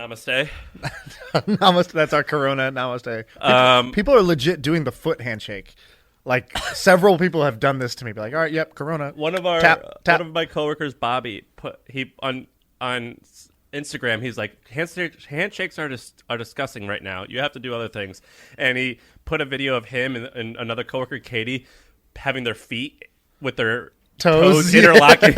Namaste. Namaste. That's our Corona. Namaste. People are legit doing the foot handshake. Like several people have done this to me. Be like, all right, yep, Corona. One of my coworkers, Bobby, on Instagram. He's like, handshakes are disgusting right now. You have to do other things. And he put a video of him and another coworker, Katie, having their feet with their toes interlocking.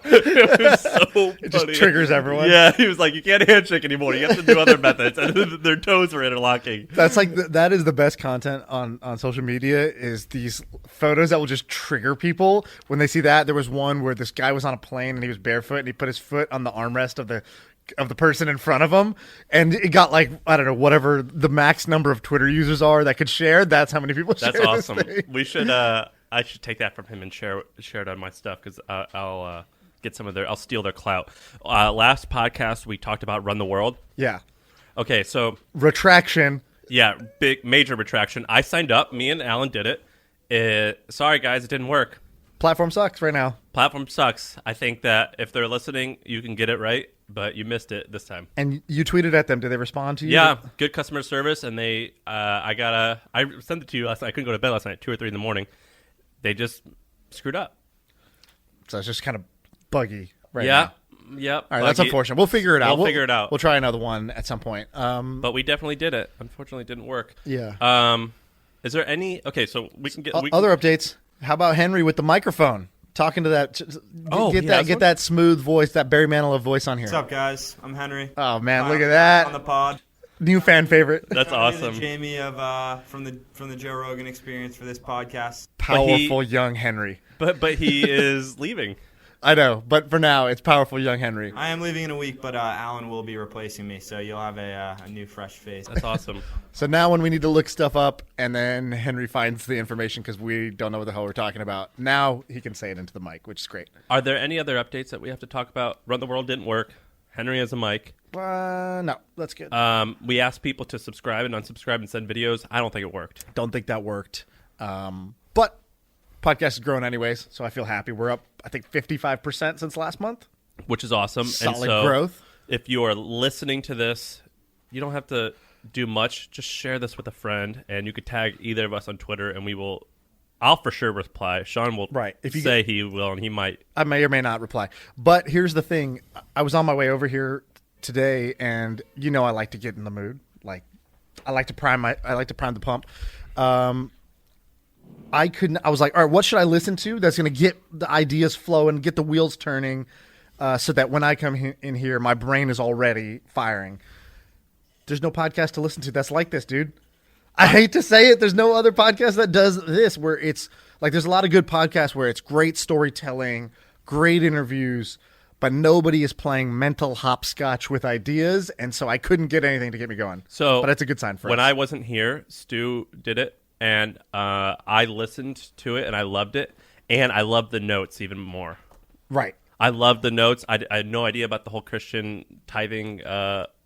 It was so funny. It just triggers everyone. Yeah, he was like, you can't handshake anymore. You have to do other methods. And their toes were interlocking. That's like that is the best content on social media is these photos that will just trigger people when they see that. There was one where this guy was on a plane and he was barefoot and he put his foot on the armrest of the person in front of him, and it got like, I don't know, whatever the max number of Twitter users are that could share. That's how many people share. That's awesome. This thing. We should. I should take that from him and share it on my stuff because I'll get some of I'll steal their clout. Last podcast we talked about Run the World. Yeah. Okay, so retraction. Yeah, major retraction. I signed up. Me and Alan did it. Sorry guys, it didn't work. Platform sucks right now. Platform sucks. I think that if they're listening, you can get it right, but you missed it this time. And you tweeted at them. Did they respond to you? Yeah, good customer service, and they. I sent it to you last night. I couldn't go to bed last night, 2 or 3 in the morning. They just screwed up. So it's just kind of buggy right now. Yeah. All right, that's unfortunate. We'll figure it out. We'll figure it out. We'll try another one at some point. But we definitely did it. Unfortunately, it didn't work. Yeah. Is there any... Okay, so we can get... Other updates. How about Henry with the microphone? Talking to that... Get that smooth voice, that Barry Manilow voice on here. What's up, guys? I'm Henry. Oh, man, look at that. On the pod. New fan favorite. That's awesome. Jamie of from the Joe Rogan Experience for this podcast. Powerful young Henry. But he is leaving. I know, but for now, it's powerful young Henry. I am leaving in a week, but Alan will be replacing me, so you'll have a new, fresh face. That's awesome. So now when we need to look stuff up, and then Henry finds the information because we don't know what the hell we're talking about, now he can say it into the mic, which is great. Are there any other updates that we have to talk about? Run the World didn't work. Henry has a mic. No, that's good. We asked people to subscribe and unsubscribe and send videos. I don't think it worked. Don't think that worked. But podcast is growing anyways, so I feel happy. We're up, I think, 55% since last month. Which is awesome. Solid and so growth. If you are listening to this, you don't have to do much. Just share this with a friend, and you could tag either of us on Twitter, and I'll for sure reply. Sean will he will, and he might. I may or may not reply. But here's the thing. I was on my way over here today, and I like to get in the mood. Like, I like to prime the pump. I was like, all right, what should I listen to that's going to get the ideas flowing, get the wheels turning, so that when I come in here, my brain is already firing. There's no podcast to listen to that's like this, dude. I hate to say it. There's no other podcast that does this where it's like there's a lot of good podcasts where it's great storytelling, great interviews, but nobody is playing mental hopscotch with ideas, and so I couldn't get anything to get me going. But that's a good sign for us. When I wasn't here, Stu did it, and I listened to it, and I loved it, and I loved the notes even more. Right. I loved the notes. I had no idea about the whole Christian tithing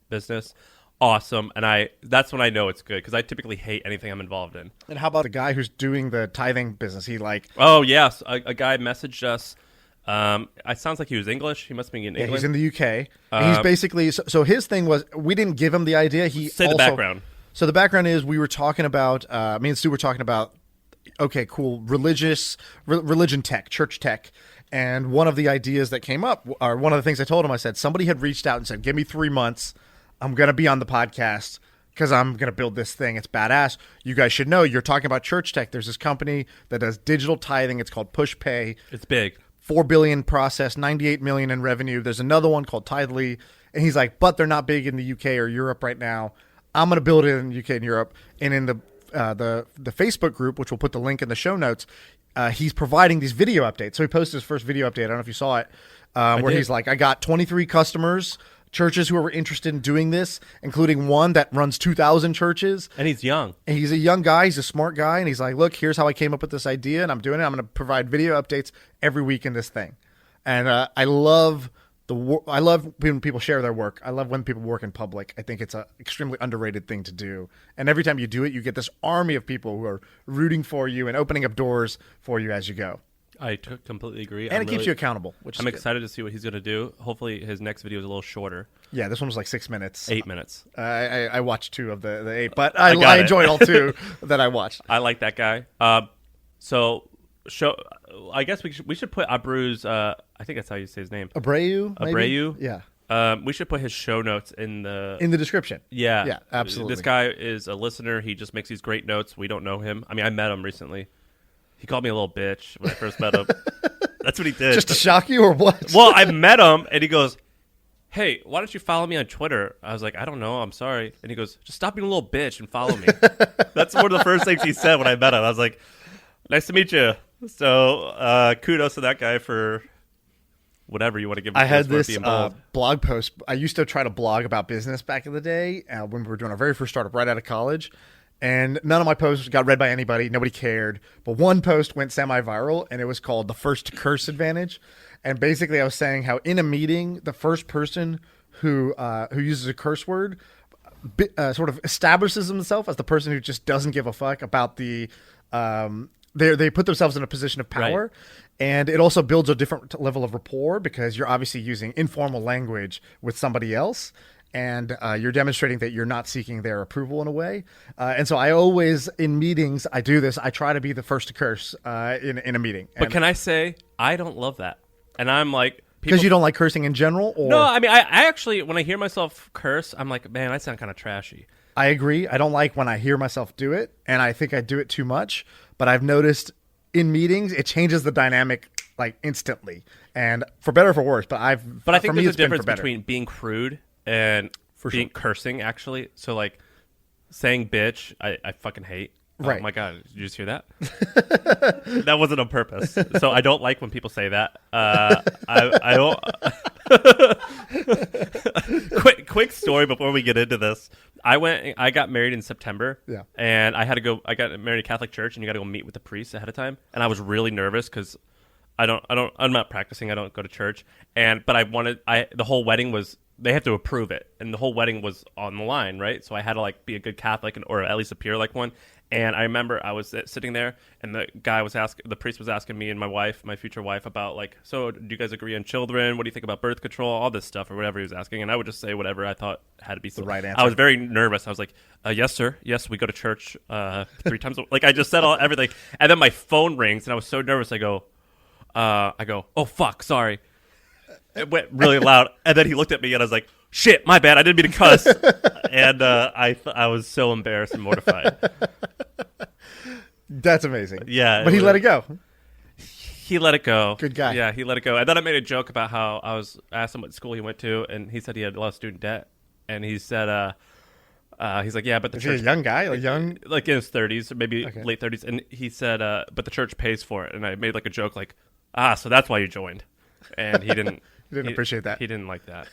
business. Awesome, and that's when I know it's good because I typically hate anything I'm involved in. And how about the guy who's doing the tithing business? Oh yes, a guy messaged us. It sounds like he was English. He must be in England. He's in the UK. And he's basically so his thing was we didn't give him the idea. The background. So the background is we were talking about me and Stu were talking about religion tech, church tech. And one of the ideas that came up, or one of the things I told him, I said somebody had reached out and said, "Give me 3 months. I'm going to be on the podcast because I'm going to build this thing. It's badass. You guys should know. You're talking about church tech. There's this company that does digital tithing. It's called PushPay. It's big. 4 billion processed, 98 million in revenue. There's another one called Tidely." And he's like, "But they're not big in the UK or Europe right now. I'm going to build it in the UK and Europe." And in the Facebook group, which we'll put the link in the show notes, he's providing these video updates. So he posted his first video update. I don't know if you saw it, where he's like, "I got 23 customers, churches who are interested in doing this, including one that runs 2,000 churches." And he's young. And he's a young guy. He's a smart guy. And he's like, "Look, here's how I came up with this idea, and I'm doing it. I'm going to provide video updates every week in this thing." And I love when people share their work. I love when people work in public. I think it's an extremely underrated thing to do. And every time you do it, you get this army of people who are rooting for you and opening up doors for you as you go. completely agree. And it keeps you accountable, which is I'm good. excited to see what he's going to do. Hopefully his next video is a little shorter. Yeah, this one was like 6 minutes. 8 minutes. I watched 2 of the 8, but I got it. enjoyed all 2 that I watched. I like that guy. I guess we should put Abreu's. I think that's how you say his name. Abreu. Maybe? Abreu. Yeah. We should put his show notes in the description. Yeah. Yeah, absolutely. This guy is a listener. He just makes these great notes. We don't know him. I mean, I met him recently. He called me a little bitch when I first met him. That's what he did. Just to shock you or what? Well, I met him and he goes, "Hey, why don't you follow me on Twitter?" I was like, "I don't know. I'm sorry." And he goes, "Just stop being a little bitch and follow me." That's one of the first things he said when I met him. I was like, "Nice to meet you." So kudos to that guy for whatever you want to give him. I had this being bold. blog post. I used to try to blog about business back in the day when we were doing our very first startup right out of college. And none of my posts got read by anybody. Nobody cared. But one post went semi-viral, and it was called The First to Curse Advantage. And basically I was saying how in a meeting, the first person who uses a curse word sort of establishes himself as the person who just doesn't give a fuck about the they put themselves in a position of power. Right. And it also builds a different level of rapport because you're obviously using informal language with somebody else. And you're demonstrating that you're not seeking their approval in a way. And so I always, in meetings, I do this. I try to be the first to curse in a meeting. But can I say, I don't love that. And I'm like... Because you don't like cursing in general? Or? No, I mean, I actually, when I hear myself curse, I'm like, man, I sound kind of trashy. I agree. I don't like when I hear myself do it. And I think I do it too much. But I've noticed in meetings, it changes the dynamic like instantly. And for better or for worse. But I think there's a difference between being crude and being cursing, actually. So, like, saying bitch, I fucking hate. Right. Oh, my God. Did you just hear that? That wasn't on purpose. So, I don't like when people say that. I don't... quick story before we get into this. I got married in September. Yeah. And I got married at a Catholic church, and you got to go meet with the priest ahead of time. And I was really nervous because I'm not practicing. I don't go to church. But the whole wedding was... They have to approve it, and the whole wedding was on the line, right? So I had to like be a good Catholic or at least appear like one. And I remember I was sitting there, and the priest was asking me and my future wife, about like, so do you guys agree on children? What do you think about birth control? All this stuff or whatever he was asking, and I would just say whatever I thought had to be the right answer. I was very nervous. I was like, yes, sir. Yes, we go to church 3 times. Like I just said everything, and then my phone rings, and I was so nervous. I go, oh fuck, sorry. It went really loud, and then he looked at me, and I was like, "Shit, my bad. I didn't mean to cuss." And I was so embarrassed and mortified. That's amazing. Yeah, but he let it go. He let it go. Good guy. Yeah, he let it go. And then I made a joke about how asked him what school he went to, and he said he had a lot of student debt, and he said, he's like, yeah, but the Is church, he a young guy, like in his 30s or maybe Okay. late 30s, and he said, but the church pays for it, and I made like a joke like, so that's why you joined, and he didn't. He didn't appreciate that. He didn't like that.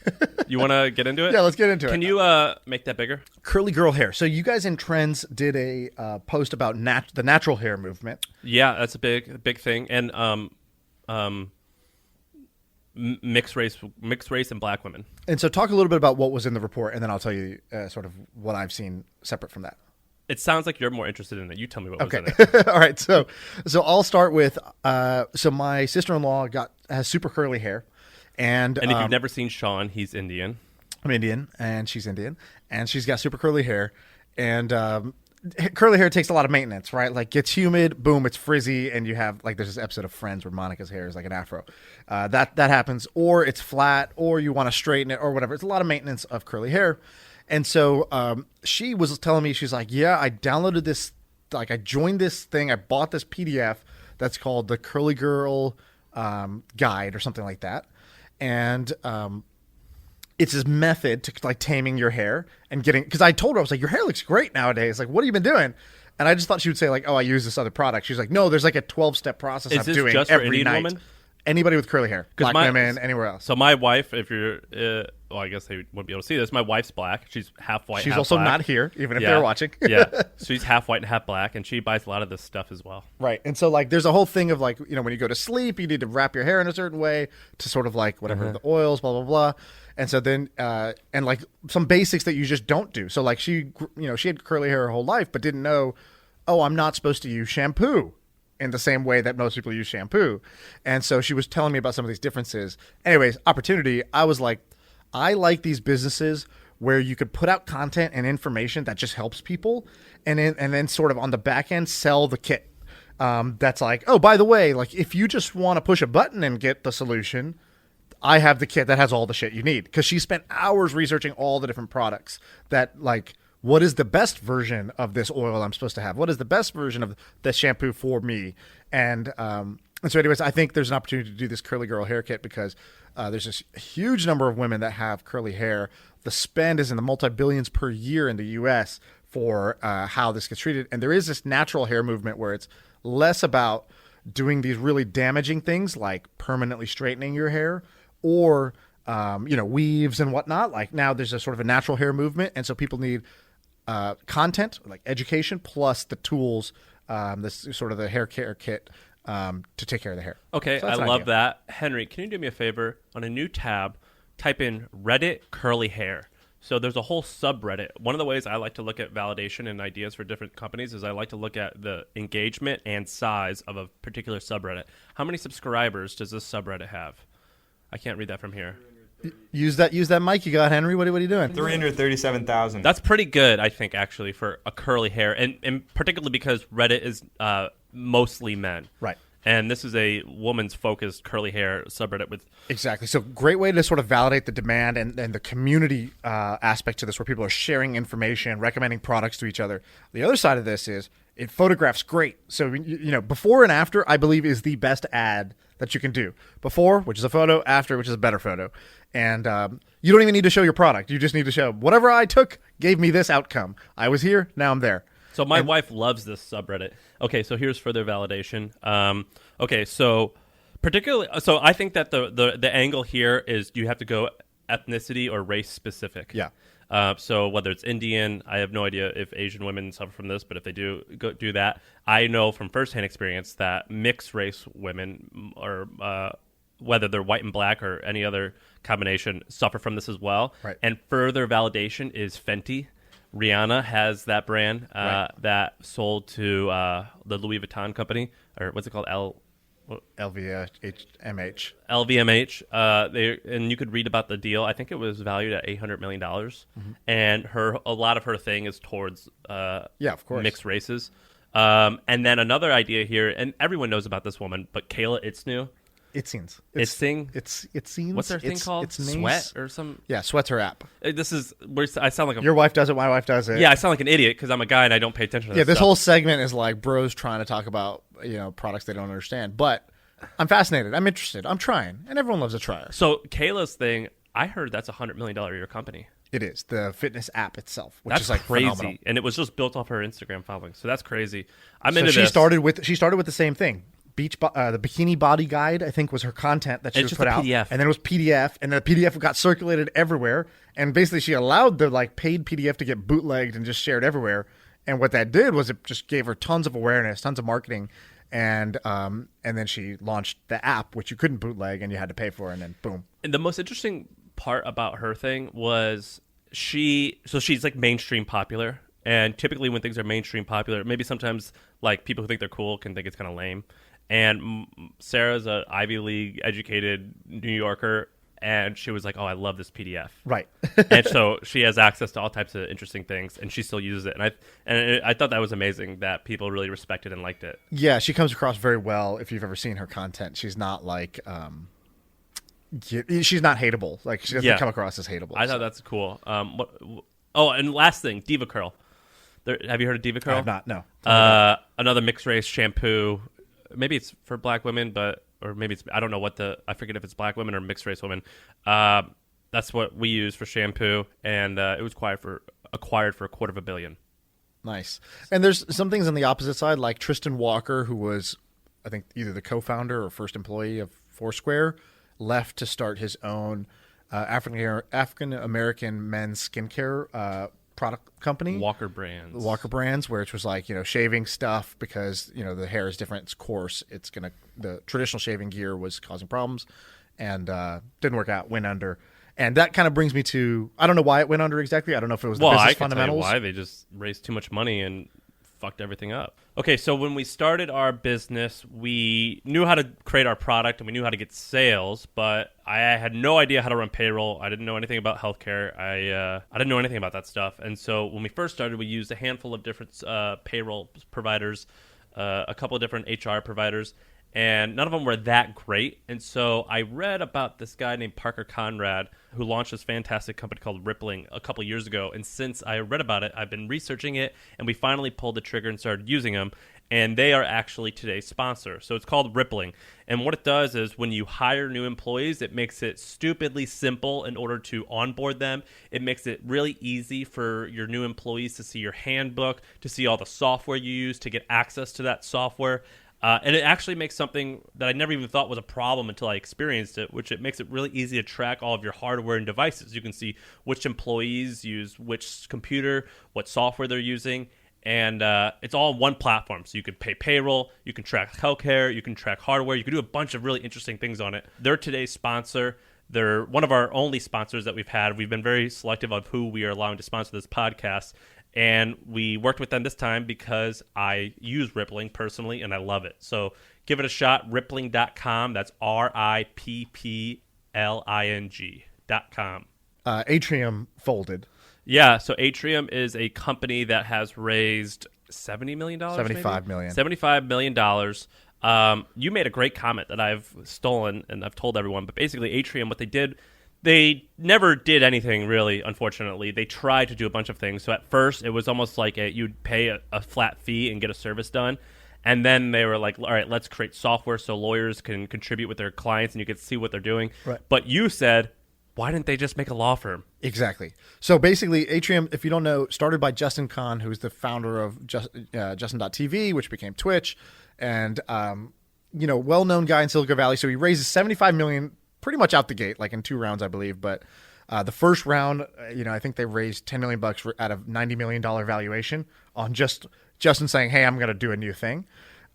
You want to get into it? Yeah, let's get into it. Can you make that bigger? Curly girl hair. So you guys in Trends did a post about the natural hair movement. Yeah, that's a big thing, and mixed race and black women. And so talk a little bit about what was in the report, and then I'll tell you sort of what I've seen separate from that. It sounds like you're more interested in it. You tell me what was Okay. in it. All right. So I'll start with so my sister-in-law has super curly hair. And if you've never seen Sean, he's Indian. I'm Indian, and she's Indian, and she's got super curly hair. And curly hair takes a lot of maintenance, right? Like, gets humid, boom, it's frizzy, and you have, like, there's this episode of Friends where Monica's hair is like an afro. That happens, or it's flat, or you want to straighten it, or whatever. It's a lot of maintenance of curly hair. And so she was telling me, she's like, yeah, I downloaded this, like, I joined this thing, I bought this PDF that's called the Curly Girl Guide or something like that. And it's his method to like taming your hair and getting, because I told her, I was like, your hair looks great nowadays. Like, what have you been doing? And I just thought she would say like, oh, I use this other product. She's like, no, there's like a 12-step process Is I'm this doing just for every Indian night. women? Anybody with curly hair, black women, anywhere else. So my wife, if you're, well, I guess they wouldn't be able to see this. My wife's black. She's half white. She's half also black. not here, even if Yeah. they're watching. Yeah, so she's half white and half black, and she buys a lot of this stuff as well. Right. And so like there's a whole thing of like, you know, when you go to sleep, you need to wrap your hair in a certain way to sort of like whatever the oils, blah, blah, blah. And so then, and like some basics that you just don't do. So like she had curly hair her whole life, but didn't know, oh, I'm not supposed to use shampoo in the same way that most people use shampoo. And so she was telling me about some of these differences. Anyways, opportunity, I was like, I like these businesses where you could put out content and information that just helps people, and then sort of on the back end sell the kit. That's like, oh, by the way, like if you just want to push a button and get the solution, I have the kit that has all the shit you need. Because she spent hours researching all the different products that, like, what is the best version of this oil I'm supposed to have? What is the best version of the shampoo for me? And so anyways, I think there's an opportunity to do this curly girl hair kit because there's this huge number of women that have curly hair. The spend is in the multi-billions per year in the U.S. for how this gets treated. And there is this natural hair movement where it's less about doing these really damaging things like permanently straightening your hair or, weaves and whatnot. Like now there's a sort of a natural hair movement. And so people need content, like education, plus the tools, this sort of the hair care kit to take care of the hair. Okay, So I that's an love idea. that. Henry, can you do me a favor? On a new tab, type in Reddit curly hair. So there's a whole subreddit. One of the ways I like to look at validation and ideas for different companies is I like to look at the engagement and size of a particular subreddit. How many subscribers does this subreddit have? I can't read that from here. Use that mic you got, Henry. What are you doing? 337,000. That's pretty good, I think, actually, for a curly hair, and particularly because Reddit is mostly men. Right. And this is a woman's focused curly hair subreddit with Exactly. So great way to sort of validate the demand and the community aspect to this where people are sharing information, recommending products to each other. The other side of this is it photographs great. So, before and after, I believe, is the best ad that you can do. Before, which is a photo, after, which is a better photo. And you don't even need to show your product. You just need to show whatever I took gave me this outcome. I was here, now I'm there. So my wife loves this subreddit. Okay, so here's further validation. So I think that the angle here is you have to go ethnicity or race specific. Yeah. So whether it's Indian, I have no idea if Asian women suffer from this, but if they do do that, I know from firsthand experience that mixed race women or whether they're white and black or any other combination suffer from this as well. Right. And further validation is Fenty. Rihanna has that brand that sold to the Louis Vuitton company, or what's it called? LVMH. LVMH. And you could read about the deal. I think it was valued at $800 million. Mm-hmm. And a lot of her thing is towards Of course. mixed races. And then another idea here, and everyone knows about this woman, but Kayla Itsinu. Itsines. Itsing? What's her thing called? Sweat or some? Yeah, Sweat's her app. This is where I sound like Your wife does it. My wife does it. Yeah, I sound like an idiot because I'm a guy and I don't pay attention to this Yeah, this stuff. whole segment is like bros trying to talk about products they don't understand. But I'm fascinated. I'm interested. I'm trying, and everyone loves a trier. So Kayla's thing, I heard that's $100 million a year company. It is the fitness app itself, which That's is like crazy, phenomenal. and it was just built off her Instagram following. So that's crazy. I'm So into she this. started with the same thing. The Bikini Body Guide, I think, was her content that she It's was just put a out, PDF. and then it was PDF, and the PDF got circulated everywhere. And basically, she allowed the paid PDF to get bootlegged and just shared everywhere. And what that did was it just gave her tons of awareness, tons of marketing, and then she launched the app, which you couldn't bootleg and you had to pay for, and then boom. And the most interesting part about her thing was she's like mainstream popular, and typically when things are mainstream popular, maybe sometimes like people who think they're cool can think it's kind of lame. And Sarah's a Ivy League educated New Yorker, and she was like, "Oh, I love this PDF." Right. And so she has access to all types of interesting things, and she still uses it. And I thought that was amazing that people really respected and liked it. Yeah, she comes across very well. If you've ever seen her content, she's not like she's not hateable. Like she doesn't come across as hateable. I thought that's cool. And last thing, Diva Curl. Have you heard of Diva Curl? I have not. No. Another mixed race shampoo. Maybe it's for black women, or maybe it's, I don't know I forget if it's black women or mixed race women. That's what we use for shampoo, and it was acquired for $250 million. Nice. And there's some things on the opposite side, like Tristan Walker, who was, I think, either the co-founder or first employee of Foursquare, left to start his own African-American men's skincare product company. Walker Brands, where it was like, shaving stuff because, the hair is different. It's coarse. The traditional shaving gear was causing problems and didn't work out, went under. And that kind of brings me to, I don't know why it went under exactly. I don't know if it was the business I can fundamentals. tell you why. They just raised too much money and fucked everything up. Okay, so when we started our business, we knew how to create our product and we knew how to get sales, but I had no idea how to run payroll. I didn't know anything about healthcare. I didn't know anything about that stuff. And so when we first started, we used a handful of different payroll providers, a couple of different HR providers, and none of them were that great. And so I read about this guy named Parker Conrad who launched this fantastic company called Rippling a couple years ago. And since I read about it, I've been researching it, and we finally pulled the trigger and started using them. And they are actually today's sponsor. So it's called Rippling. And what it does is when you hire new employees, it makes it stupidly simple in order to onboard them. It makes it really easy for your new employees to see your handbook, to see all the software you use, to get access to that software. And it actually makes something that I never even thought was a problem until I experienced it, which it makes it really easy to track all of your hardware and devices. You can see which employees use which computer, what software they're using, and it's all on one platform. So you can pay payroll, you can track healthcare, you can track hardware, you can do a bunch of really interesting things on it. They're today's sponsor. They're one of our only sponsors that we've had. We've been very selective of who we are allowing to sponsor this podcast. And we worked with them this time because I use Rippling personally, and I love it. So give it a shot, rippling.com. That's RIPPLING.com. Atrium folded. Yeah, so Atrium is a company that has raised $70 million? $75 million. $75 million. You made a great comment that I've stolen and I've told everyone. But basically, Atrium, what they did, they never did anything really, unfortunately. They tried to do a bunch of things. So at first, it was almost like you'd pay a flat fee and get a service done. And then they were like, all right, let's create software so lawyers can contribute with their clients and you can see what they're doing. Right. But you said, why didn't they just make a law firm? Exactly. So basically, Atrium, if you don't know, started by Justin Kahn, who's the founder of Justin.tv, which became Twitch, and well-known guy in Silicon Valley. So he raises $75 million pretty much out the gate, like in 2 rounds, I believe. But the first round, I think they raised $10 million out of $90 million valuation on just Justin saying, hey, I'm going to do a new thing.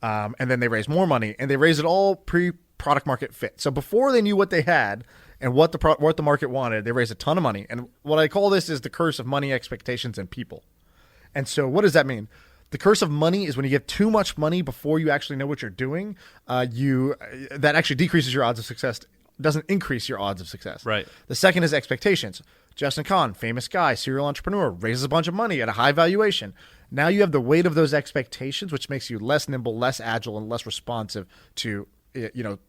And then they raised more money, and they raised it all pre-product market fit. So before they knew what they had and what the market wanted, they raised a ton of money. And what I call this is the curse of money, expectations, and people. And so what does that mean? The curse of money is when you give too much money before you actually know what you're doing, that actually decreases your odds of success, doesn't increase your odds of success. Right. The second is expectations. Justin Kahn, famous guy, serial entrepreneur, raises a bunch of money at a high valuation. Now you have the weight of those expectations, which makes you less nimble, less agile, and less responsive to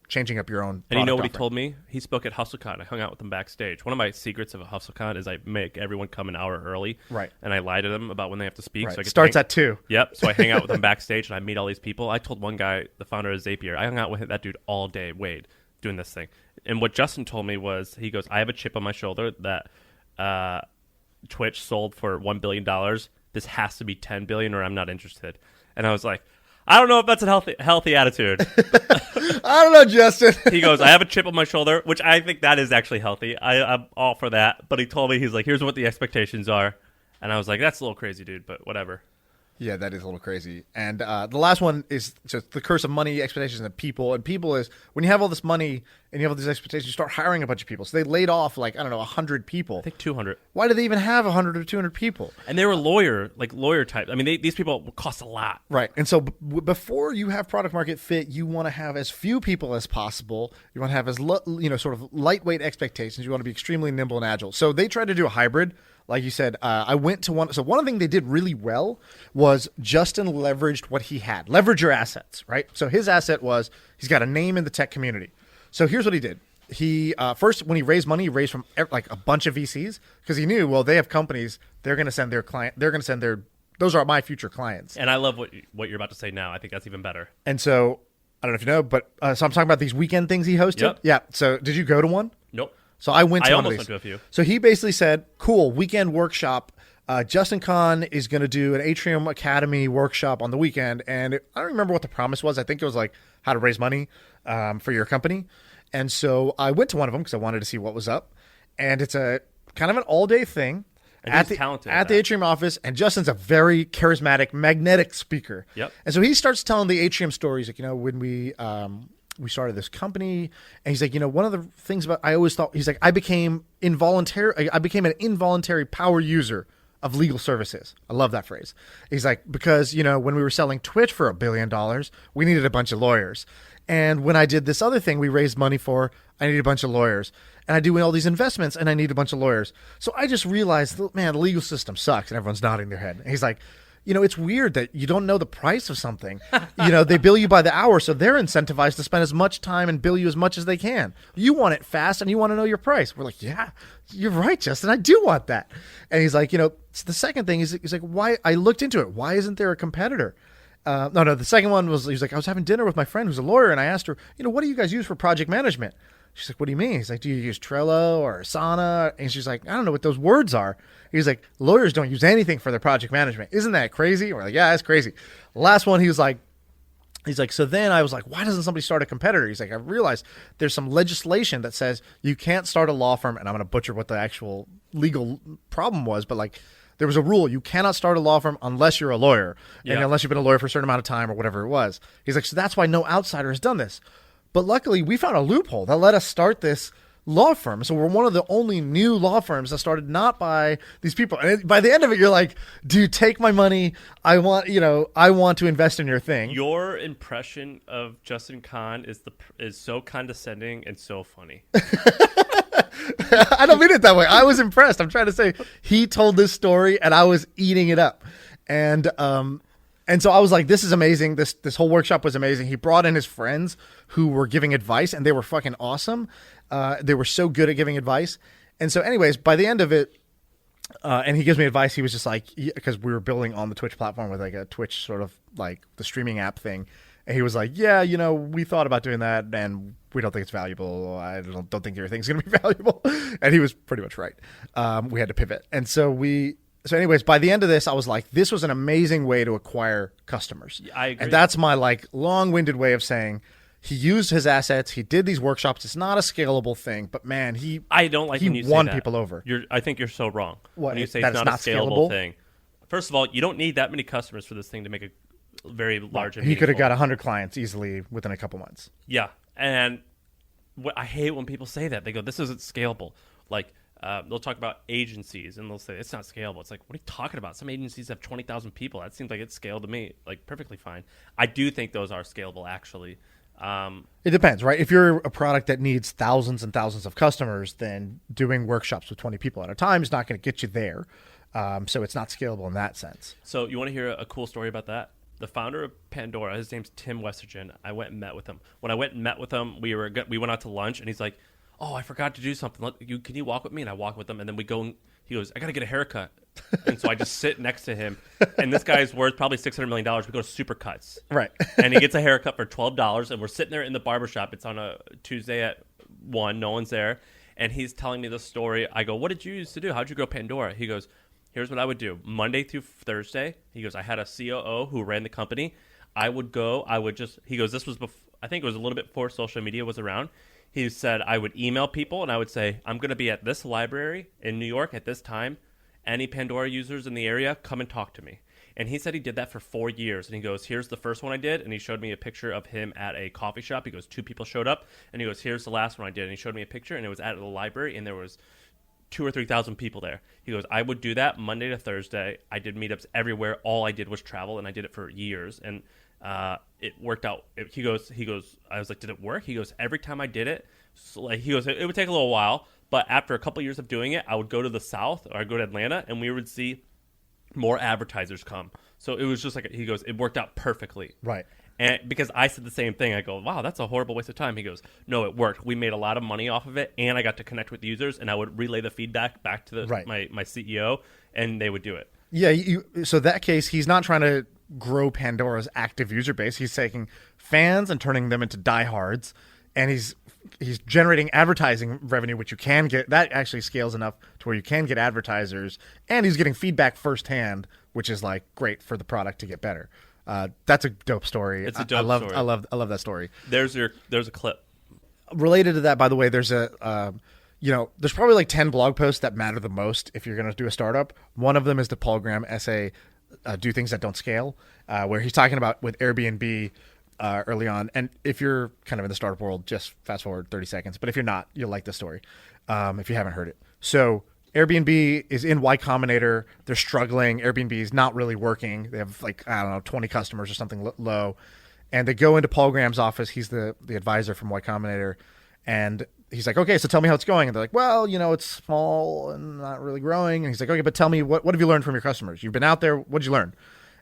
changing up your own. And you know what offering. he told me? He spoke at HustleCon. I hung out with him backstage. One of my secrets of a HustleCon is I make everyone come an hour early. Right. And I lie to them about when they have to speak. Right. So I get Starts at 2. Yep. So I hang out with them backstage and I meet all these people. I told one guy, the founder of Zapier, I hung out with that dude all day, Wade, doing this thing. And what Justin told me was, he goes, I have a chip on my shoulder that Twitch sold for $1 billion. This has to be $10 billion or I'm not interested. And I was like, I don't know if that's a healthy attitude. I don't know, Justin. He goes, I have a chip on my shoulder, which I think that is actually healthy. I'm all for that. But he told me, he's like, here's what the expectations are. And I was like, that's a little crazy, dude, but whatever. Yeah, that is a little crazy. And the last one is just the curse of money, expectations, and people. And people is when you have all this money and you have all these expectations, you start hiring a bunch of people. So they laid off 100 people. I think 200. Why do they even have 100 or 200 people? And they were lawyer type. I mean, these people cost a lot. Right. And so before you have product market fit, you want to have as few people as possible. You want to have as sort of lightweight expectations. You want to be extremely nimble and agile. So they tried to do a hybrid. Like you said, I went to one. So one thing they did really well was Justin leveraged what he had. Leverage your assets, right? So his asset was he's got a name in the tech community. So here's what he did. He first, when he raised money, he raised from a bunch of VCs because he knew, well, they have companies. They're going to send their client. They're going to send those are my future clients. And I love what you're about to say now. I think that's even better. And so I don't know if you know, but so I'm talking about these weekend things he hosted. Yep. Yeah. So did you go to one? Nope. So I went to I one of almost these. went to a few. So he basically said, cool, weekend workshop. Justin Kahn is going to do an Atrium Academy workshop on the weekend. And I don't remember what the promise was. I think it was like how to raise money for your company. And so I went to one of them because I wanted to see what was up. And it's a kind of an all-day thing. And At he's talented at the Atrium office, and Justin's a very charismatic, magnetic speaker. Yep. And so he starts telling the Atrium stories, like, when we started this company, and he's like, one of the things about I always thought, he's like, I became an involuntary power user of legal services. I love that phrase. He's like, because, when we were selling Twitch for $1 billion, we needed a bunch of lawyers. And when I did this other thing we raised money for, I needed a bunch of lawyers. And I do all these investments and I need a bunch of lawyers. So I just realized, man, the legal system sucks. And everyone's nodding their head. And he's like, it's weird that you don't know the price of something. They bill you by the hour, so they're incentivized to spend as much time and bill you as much as they can. You want it fast, and you want to know your price. We're like, yeah, you're right, Justin. I do want that. And he's like, the second thing is, he's like, why? I looked into it. Why isn't there a competitor? No. The second one was, he's like, I was having dinner with my friend who's a lawyer, and I asked her, what do you guys use for project management? She's like, what do you mean? He's like, do you use Trello or Asana? And she's like, I don't know what those words are. He's like, lawyers don't use anything for their project management. Isn't that crazy? We're like, yeah, that's crazy. Last one, he's like, so then I was like, why doesn't somebody start a competitor? He's like, I realized there's some legislation that says you can't start a law firm. And I'm going to butcher what the actual legal problem was, but there was a rule. You cannot start a law firm unless you're a lawyer and unless you've been a lawyer for a certain amount of time or whatever it was. He's like, so that's why no outsider has done this. But luckily, we found a loophole that let us start this law firm. So we're one of the only new law firms that started not by these people. And by the end of it, you're like, dude, take my money. I want to invest in your thing. Your impression of Justin Kahn is so condescending and so funny. I don't mean it that way. I was impressed. I'm trying to say he told this story and I was eating it up. And so I was like, this is amazing. This whole workshop was amazing. He brought in his friends who were giving advice, and they were fucking awesome. They were so good at giving advice. And so anyways, by the end of it, and he gives me advice, he was just like, because we were building on the Twitch platform with like a Twitch sort of like the streaming app thing. And he was like, yeah, we thought about doing that, and we don't think it's valuable. I don't think your thing's going to be valuable. And he was pretty much right. We had to pivot. And so anyways, by the end of this, I was like, this was an amazing way to acquire customers. I agree. And that's my long-winded way of saying he used his assets. He did these workshops. It's not a scalable thing, but man, I don't like when you say won that. people over. I think you're so wrong. What, when you say that it's it's not a not scalable scalable? thing. First of all, you don't need that many customers for this thing to make a very large and He could have meaningful. got 100 clients easily within a couple months. Yeah, and I hate when people say that. They go, this isn't scalable. They'll talk about agencies, and they'll say, it's not scalable. It's like, what are you talking about? Some agencies have 20,000 people. That seems like it's scaled to me, perfectly fine. I do think those are scalable, actually. It depends, right? If you're a product that needs thousands and thousands of customers, then doing workshops with 20 people at a time is not going to get you there. So it's not scalable in that sense. So you want to hear a cool story about that? The founder of Pandora, his name's Tim Westergen. I went and met with him. When I went and met with him, we went out to lunch, and he's like, oh, I forgot to do something. Can you walk with me? And I walk with him, and then we go, and he goes, I got to get a haircut. And so I just sit next to him, and this guy's worth probably $600 million. We go to Supercuts. Right. And he gets a haircut for $12, and we're sitting there in the barbershop. It's on a Tuesday at 1. No one's there. And he's telling me this story. I go, what did you used to do? How'd you grow Pandora? He goes, here's what I would do. Monday through Thursday, he goes, I had a COO who ran the company. He goes, this was I think it was a little bit before social media was around. He said, I would email people, and I would say, I'm going to be at this library in New York at this time. Any Pandora users in the area, come and talk to me. And he said he did that for 4 years. And he goes, here's the first one I did. And he showed me a picture of him at a coffee shop. He goes, 2 people showed up. And he goes, here's the last one I did. And he showed me a picture, and it was at the library, and there was 2,000 or 3,000 people there. He goes, I would do that Monday to Thursday. I did meetups everywhere. All I did was travel, and I did it for years. And it worked out. He goes, I was like, did it work? He goes, every time I did it, he goes, it would take a little while. But after a couple years of doing it, I would go to the South, or I'd go to Atlanta, and we would see more advertisers come. So it was just like, he goes, it worked out perfectly. Right. And because I said the same thing, I go, wow, that's a horrible waste of time. He goes, no, it worked. We made a lot of money off of it, and I got to connect with users, and I would relay the feedback back to my CEO, and they would do it. Yeah, so that case, he's not trying to grow Pandora's active user base. He's taking fans and turning them into diehards, and he's generating advertising revenue, which you can get. That actually scales enough to where you can get advertisers, and he's getting feedback firsthand, which is like great for the product to get better. That's a dope story. It's a dope story. I love that story. There's a clip Related to that, by the way. There's there's probably like 10 blog posts that matter the most if you're going to do a startup. One of them is the Paul Graham essay, Do Things That Don't Scale, where he's talking about with Airbnb early on. And if you're kind of in the startup world, just fast forward 30 seconds. But if you're not, you'll like the story if you haven't heard it. So Airbnb is in Y Combinator. They're struggling. Airbnb is not really working. They have like, I don't know, 20 customers or something low. And they go into Paul Graham's office. He's the advisor from Y Combinator. And he's like, okay, so tell me how it's going. And they're like, well, it's small and not really growing. And he's like, okay, but tell me, what have you learned from your customers? You've been out there. What did you learn?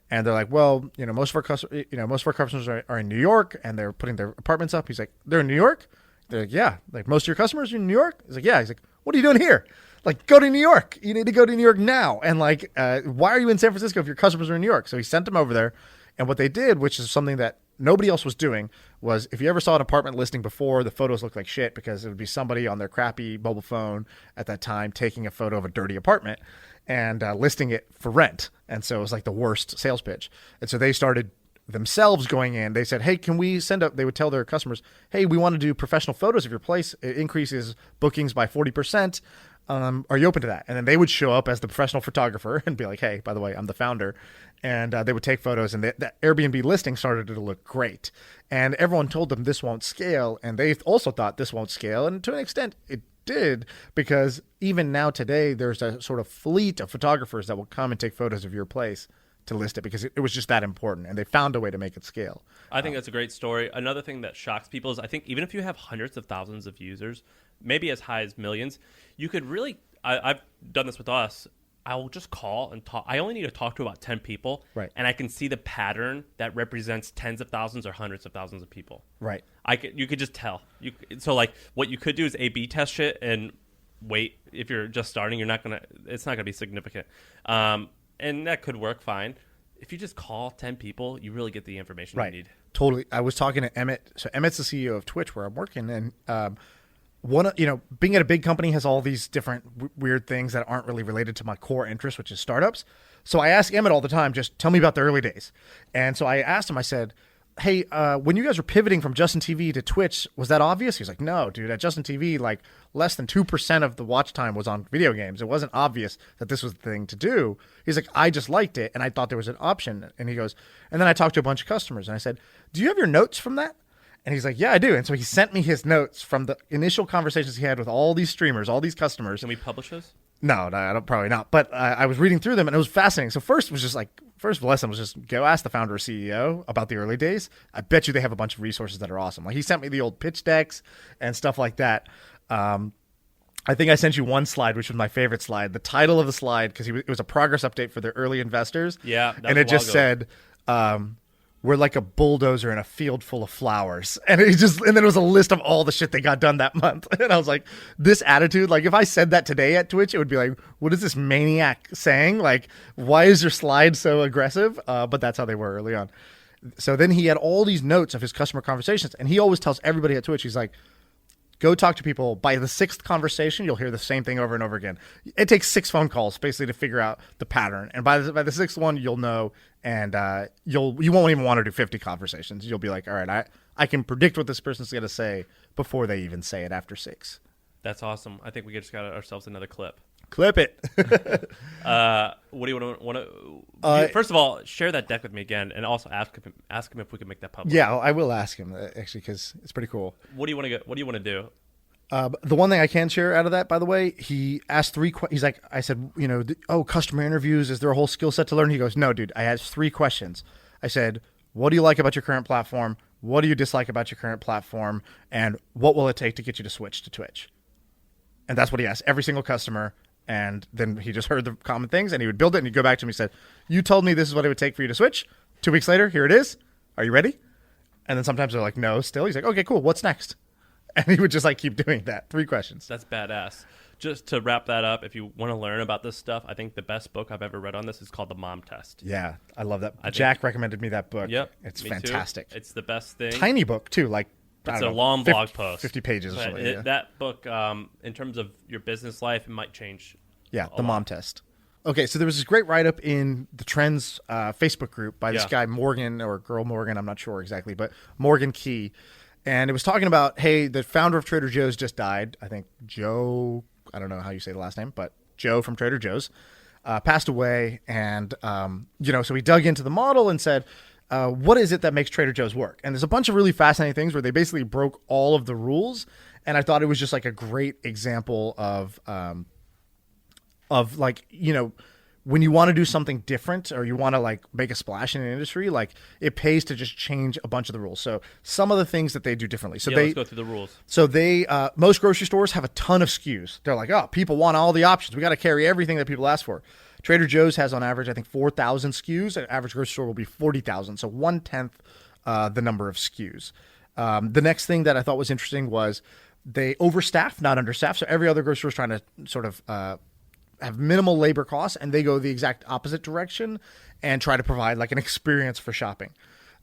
And they're like, well, most of our customers are in New York, and they're putting their apartments up. He's like, they're in New York? They're like, yeah. Like, most of your customers are in New York? He's like, yeah. He's like, what are you doing here? Like, go to New York. You need to go to New York now. And like, why are you in San Francisco if your customers are in New York? So he sent them over there. And what they did, which is something that nobody else was doing, was if you ever saw an apartment listing before, the photos looked like shit because it would be somebody on their crappy mobile phone at that time taking a photo of a dirty apartment and listing it for rent. And so it was like the worst sales pitch. And so they started themselves going in. They said, hey, can we send up, they would tell their customers, hey, we want to do professional photos of your place. It increases bookings by 40%. Are you open to that? And then they would show up as the professional photographer and be like, hey, by the way, I'm the founder. And they would take photos, and that Airbnb listing started to look great. And everyone told them this won't scale. And they also thought this won't scale. And to an extent, it did, because even now today, there's a sort of fleet of photographers that will come and take photos of your place to list it because it was just that important. And they found a way to make it scale. I think that's a great story. Another thing that shocks people is I think even if you have hundreds of thousands of users, maybe as high as millions, you could really, I've done this with us. I will just call and talk. I only need to talk to about 10 people. Right. And I can see the pattern that represents tens of thousands or hundreds of thousands of people. Right. You could just tell. So like what you could do is A/B test shit and wait. If you're just starting, it's not gonna be significant. And that could work fine. If you just call 10 people, you really get the information you need. Totally. I was talking to Emmett. So Emmett's the CEO of Twitch where I'm working, and being at a big company has all these different weird things that aren't really related to my core interest, which is startups. So I ask Emmett all the time, just tell me about the early days. And so I asked him, I said, hey, when you guys were pivoting from Justin TV to Twitch, was that obvious? He's like, no, dude, at Justin TV, like less than 2% of the watch time was on video games. It wasn't obvious that this was the thing to do. He's like, I just liked it, and I thought there was an option. And he goes, and then I talked to a bunch of customers, and I said, do you have your notes from that? And he's like, yeah, I do. And so he sent me his notes from the initial conversations he had with all these streamers, all these customers. Can we publish those? No, I don't, probably not. But I was reading through them, and it was fascinating. So first lesson was just go ask the founder or CEO about the early days. I bet you they have a bunch of resources that are awesome. Like he sent me the old pitch decks and stuff like that. I think I sent you one slide, which was my favorite slide. The title of the slide, because it was a progress update for their early investors. Yeah, and it just said, we're like a bulldozer in a field full of flowers. And then it was a list of all the shit they got done that month. And I was like, this attitude, like if I said that today at Twitch, it would be like, what is this maniac saying? Like, why is your slide so aggressive? But that's how they were early on. So then he had all these notes of his customer conversations. And he always tells everybody at Twitch, he's like, go talk to people. By the 6th conversation, you'll hear the same thing over and over again. It takes 6 phone calls basically to figure out the pattern. And by the 6th one, you'll know, and you won't even want to do 50 conversations. You'll be like, all right, I can predict what this person's going to say before they even say it after 6. That's awesome. I think we just got ourselves another clip. Clip it. What do you want to? First of all, share that deck with me again, and also ask him if we can make that public. Yeah, I will ask him actually because it's pretty cool. What do you want to get? What do you want to do? The one thing I can share out of that, by the way, he asked 3 questions. He's like, I said, customer interviews, is there a whole skill set to learn? He goes, no, dude, I asked 3 questions. I said, what do you like about your current platform? What do you dislike about your current platform? And what will it take to get you to switch to Twitch? And that's what he asked every single customer. And then he just heard the common things, and he would build it, and he'd go back to me and said, you told me this is what it would take for you to switch. 2 weeks later, here it is. Are you ready? And then sometimes they're like, no, still. He's like, okay, cool. What's next? And he would just like keep doing that. 3 questions. That's badass. Just to wrap that up, if you want to learn about this stuff, I think the best book I've ever read on this is called The Mom Test. Yeah, I love that. Jack recommended me that book. Yep. It's fantastic. Too. It's the best thing. Tiny book, too. Like, it's a long blog post. 50 pages or something. Yeah. That book, in terms of your business life, it might change. Yeah, The Mom Test. Okay, so there was this great write-up in the Trends Facebook group by this guy, Morgan, or girl Morgan, I'm not sure exactly, but Morgan Key. And it was talking about, hey, the founder of Trader Joe's just died. I think Joe, I don't know how you say the last name, but Joe from Trader Joe's passed away. And, so he dug into the model and said, what is it that makes Trader Joe's work? And there's a bunch of really fascinating things where they basically broke all of the rules. And I thought it was just like a great example of of like, when you want to do something different or you want to like make a splash in an industry, like it pays to just change a bunch of the rules. So some of the things that they do differently. So let's go through the rules. So most grocery stores have a ton of SKUs. They're like, oh, people want all the options. We got to carry everything that people ask for. Trader Joe's has on average, I think, 4,000 SKUs. An average grocery store will be 40,000. So 1/10 the number of SKUs. The next thing that I thought was interesting was they overstaff, not understaff. So every other grocery store is trying to sort of have minimal labor costs, and they go the exact opposite direction and try to provide like an experience for shopping.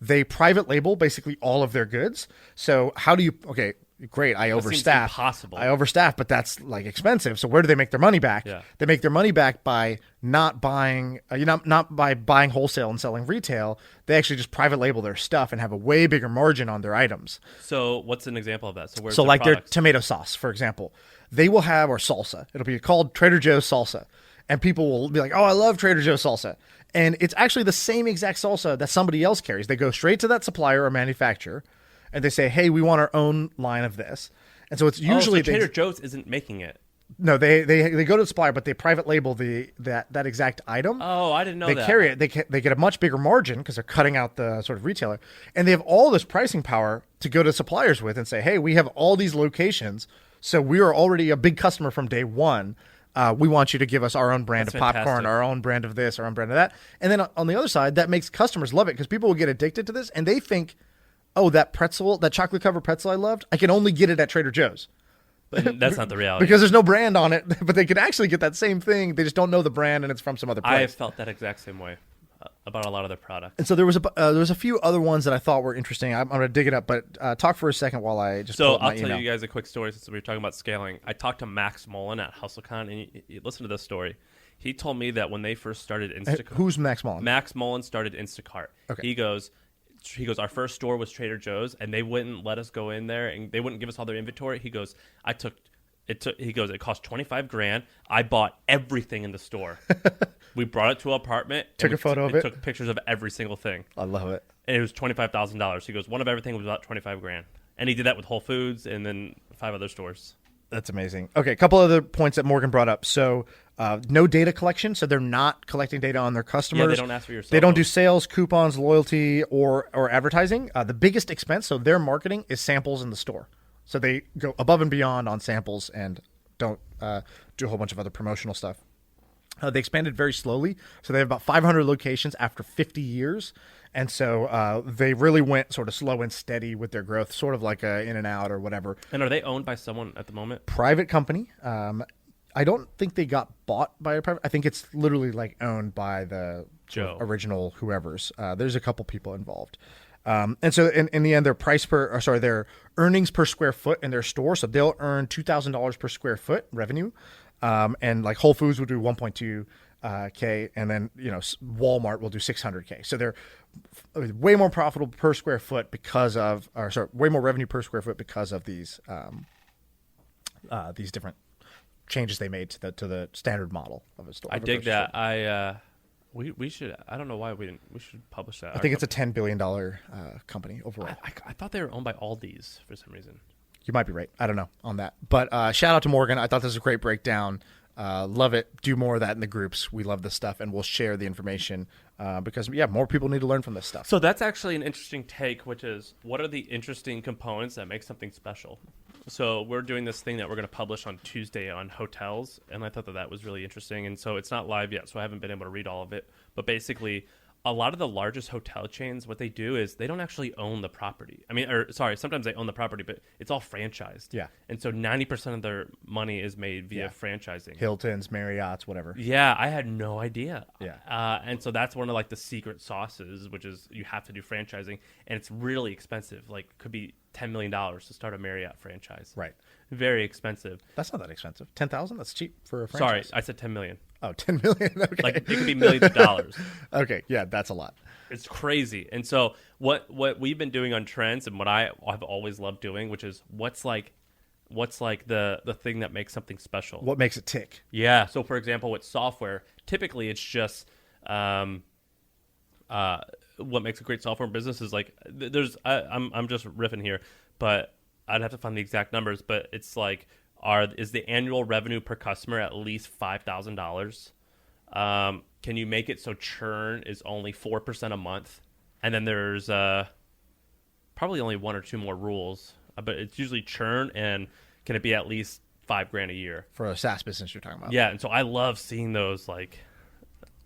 They private label basically all of their goods. So how do you, okay, great, I overstaff. Impossible. I overstaff, but that's like expensive. So where do they make their money back? Yeah. They make their money back by not buying, not by buying wholesale and selling retail. They actually just private label their stuff and have a way bigger margin on their items. So what's an example of that? So So like their tomato sauce, for example, they will have, or salsa. It'll be called Trader Joe's salsa. And people will be like, oh, I love Trader Joe's salsa. And it's actually the same exact salsa that somebody else carries. They go straight to that supplier or manufacturer and they say, hey, we want our own line of this. And so it's usually Trader Joe's isn't making it. No, they go to the supplier, but they private label that exact item. Oh, I didn't know that. They carry it. They get a much bigger margin because they're cutting out the sort of retailer. And they have all this pricing power to go to suppliers with and say, hey, we have all these locations. So we are already a big customer from day one. We want you to give us our own brand of popcorn, fantastic. our own brand of this, our own brand of that. And then on the other side, that makes customers love it because people will get addicted to this and they think, oh, that chocolate covered pretzel I loved, I can only get it at Trader Joe's. But that's not the reality. Because there's no brand on it, but they could actually get that same thing. They just don't know the brand and it's from some other place. I have felt that exact same way about a lot of their products. And so there was a few other ones that I thought were interesting. I'm going to dig it up, but talk for a second while I just pull up my I'll tell email. you guys a quick story since we were talking about scaling. I talked to Max Mullen at HustleCon, and you listen to this story. He told me that when they first started Instacart. Who's Max Mullen? Max Mullen started Instacart. Okay. He goes, our first store was Trader Joe's, and they wouldn't let us go in there, and they wouldn't give us all their inventory. He goes, it cost $25,000. I bought everything in the store. We brought it to an apartment. Took a photo of it. Took pictures of every single thing. I love it. And it was $25,000. He goes, one of everything was about $25,000. And he did that with Whole Foods and then 5 other stores. That's amazing. Okay, a couple other points that Morgan brought up. So no data collection. So they're not collecting data on their customers. Yeah, they don't ask for your cell They don't phone. do sales, coupons, loyalty, or advertising. The biggest expense, so their marketing is samples in the store. So they go above and beyond on samples and don't do a whole bunch of other promotional stuff. They expanded very slowly. So they have about 500 locations after 50 years. And so they really went sort of slow and steady with their growth, sort of like a In-N-Out or whatever. And are they owned by someone at the moment? Private company. I don't think they got bought by a private. I think it's literally like owned by the original whoever's. There's a couple people involved. And so in the end, their earnings per square foot in their store. So they'll earn $2,000 per square foot revenue. And like Whole Foods would do 1.2 K, and then Walmart will do 600K. So they're way more profitable per square foot way more revenue per square foot because of these different changes they made to the standard model of a store. I dig that. We should. I don't know why we didn't. We should publish that. I think it's a $10 billion company overall. I thought they were owned by Aldi's for some reason. You might be right. I don't know on that. But shout out to Morgan. I thought this was a great breakdown. Love it. Do more of that in the groups. We love this stuff, and we'll share the information because, more people need to learn from this stuff. So that's actually an interesting take, which is what are the interesting components that make something special? So we're doing this thing that we're going to publish on Tuesday on hotels, and I thought that was really interesting. And so it's not live yet, so I haven't been able to read all of it. But basically, a lot of the largest hotel chains, what they do is they don't actually own the property. Sometimes they own the property, but it's all franchised. Yeah. And so 90% of their money is made via franchising. Hilton's, Marriott's, whatever. Yeah, I had no idea. Yeah. And so that's one of like the secret sauces, which is you have to do franchising, and it's really expensive. Like could be $10 million to start a Marriott franchise. Right. Very expensive. That's not that expensive. 10,000? That's cheap for a Sorry, franchise. I said 10 million. Oh, 10 million. Okay. Like it could be millions of dollars. Okay, yeah, that's a lot. It's crazy. And so what we've been doing on Trends and what I've always loved doing, which is what's like the thing that makes something special. What makes it tick? Yeah. So for example, with software, typically it's just what makes a great software business is like I'm just riffing here, but I'd have to find the exact numbers, but it's like is the annual revenue per customer at least $5,000? Can you make it so churn is only 4% a month? And then there's probably only one or two more rules, but it's usually churn, and can it be at least $5,000 a year For a SaaS business you're talking about. Yeah, and so I love seeing those like.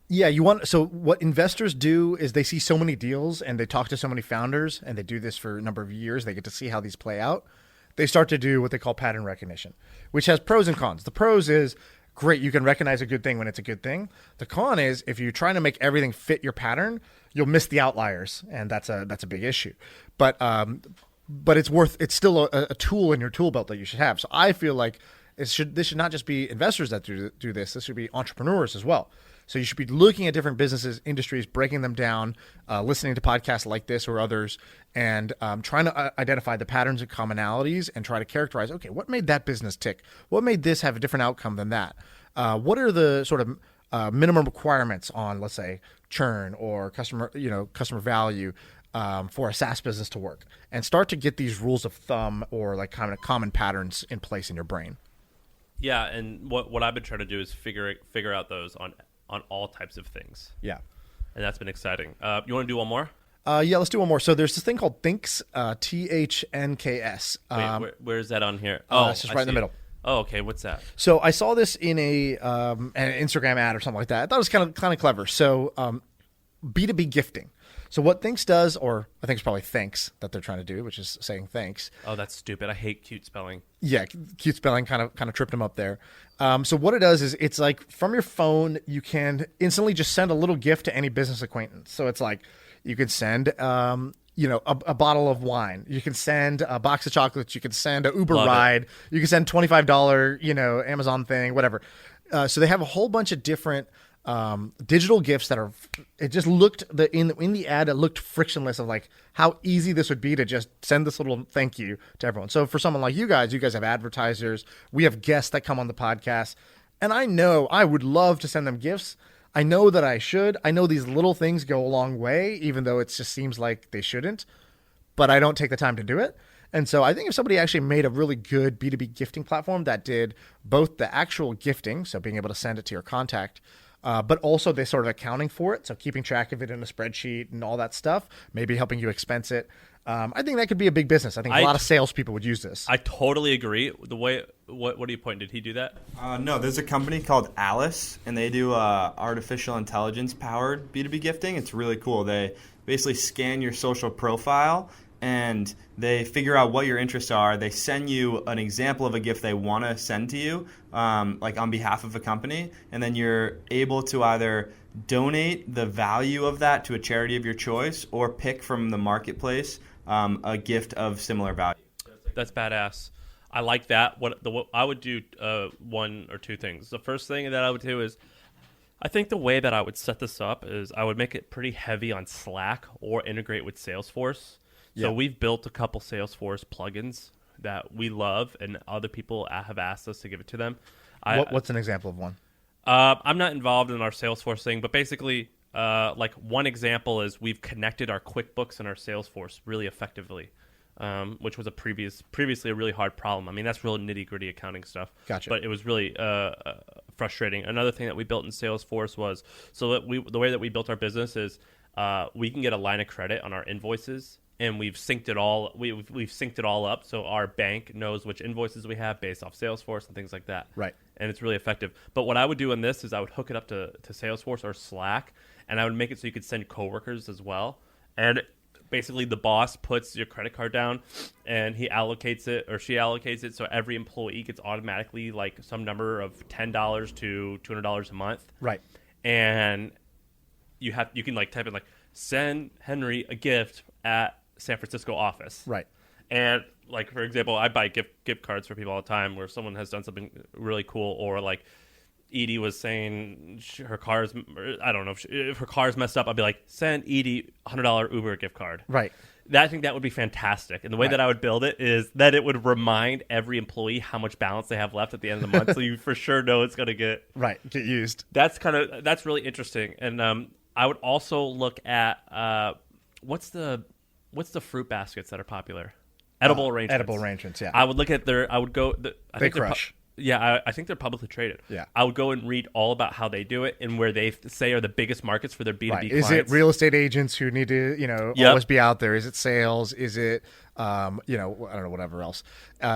Yeah, so what investors do is they see so many deals and they talk to so many founders, and they do this for a number of years. They get to see how these play out. They start to do what they call pattern recognition, which has pros and cons. The pros is great. You can recognize a good thing when it's a good thing. The con is if you're trying to make everything fit your pattern, you'll miss the outliers, and that's a big issue. But it's still a tool in your tool belt that you should have. So I feel like this should not just be investors that do this. This should be entrepreneurs as well. So you should be looking at different businesses, industries, breaking them down, listening to podcasts like this or others, and trying to identify the patterns and commonalities and try to characterize, okay, what made that business tick? What made this have a different outcome than that? What are the sort of minimum requirements on, let's say, churn or customer value for a SaaS business to work? And start to get these rules of thumb or like kind of common patterns in place in your brain. Yeah, and what I've been trying to do is figure out those on all types of things. Yeah. And that's been exciting. You want to do one more? Yeah, let's do one more. So there's this thing called Thinks, THNKS. Wait, where's that on here? It's just right in the middle. Oh, okay. What's that? So I saw this in an Instagram ad or something like that. I thought it was kind of clever. So B2B gifting. So what Thinks does, or I think it's probably thanks that they're trying to do, which is saying thanks. Oh, that's stupid. I hate cute spelling. Yeah, cute spelling kind of tripped them up there. So what it does is it's like from your phone, you can instantly just send a little gift to any business acquaintance. So it's like you could send a bottle of wine. You can send a box of chocolates. You can send an Uber ride. You can send $25 Amazon thing, whatever. So they have a whole bunch of different digital gifts that are. It just looked in the ad. It looked frictionless of like how easy this would be to just send this little thank you to everyone. So for someone like you guys have advertisers. We have guests that come on the podcast, and I know I would love to send them gifts. I know that I should. I know these little things go a long way, even though it just seems like they shouldn't. But I don't take the time to do it. And so I think if somebody actually made a really good B2B gifting platform that did both the actual gifting, so being able to send it to your contact, but also they sort of accounting for it, so keeping track of it in a spreadsheet and all that stuff, maybe helping you expense it. I think that could be a big business. I think a lot of salespeople would use this. I totally agree. The way, what do you point? Did he do that? No, there's a company called Alice, and they do artificial intelligence powered B2B gifting. It's really cool. They basically scan your social profile and they figure out what your interests are. They send you an example of a gift they want to send to you, like on behalf of a company, and then you're able to either donate the value of that to a charity of your choice or pick from the marketplace a gift of similar value. That's badass. I like that. What I would do one or two things. The first thing that I would do is, I think the way that I would set this up is I would make it pretty heavy on Slack or integrate with Salesforce. So we've built a couple Salesforce plugins that we love, and other people have asked us to give it to them. What's an example of one? I'm not involved in our Salesforce thing, but basically, like one example is we've connected our QuickBooks and our Salesforce really effectively, which was previously a really hard problem. I mean, that's real nitty-gritty accounting stuff. Gotcha. But it was really frustrating. Another thing that we built in Salesforce was, so that the way that we built our business is we can get a line of credit on our invoices. And we've synced it all. We've synced it all up, so our bank knows which invoices we have based off Salesforce and things like that. Right. And it's really effective. But what I would do in this is I would hook it up to Salesforce or Slack, and I would make it so you could send coworkers as well. And basically, the boss puts your credit card down, and he allocates it or she allocates it, so every employee gets automatically like some number of $10 to $200 a month. Right. And you can like type in like send Henry a gift at San Francisco office. Right. And like, for example, I buy gift cards for people all the time where someone has done something really cool, or like Edie was saying her car's, I don't know, if her car's messed up, I'd be like, send Edie $100 Uber gift card. Right. I think that would be fantastic. And the way that I would build it is that it would remind every employee how much balance they have left at the end of the month, so you for sure know it's going to get used. That's really interesting. And I would also look at what's the fruit baskets that are popular? Edible arrangements. Edible arrangements, yeah. I would look at their. I would go. I They think they're crush. I think they're publicly traded. Yeah. I would go and read all about how they do it and where they say are the biggest markets for their B2B Right. clients. Is it real estate agents who need to, Yep. always be out there? Is it sales? Is it, I don't know, whatever else.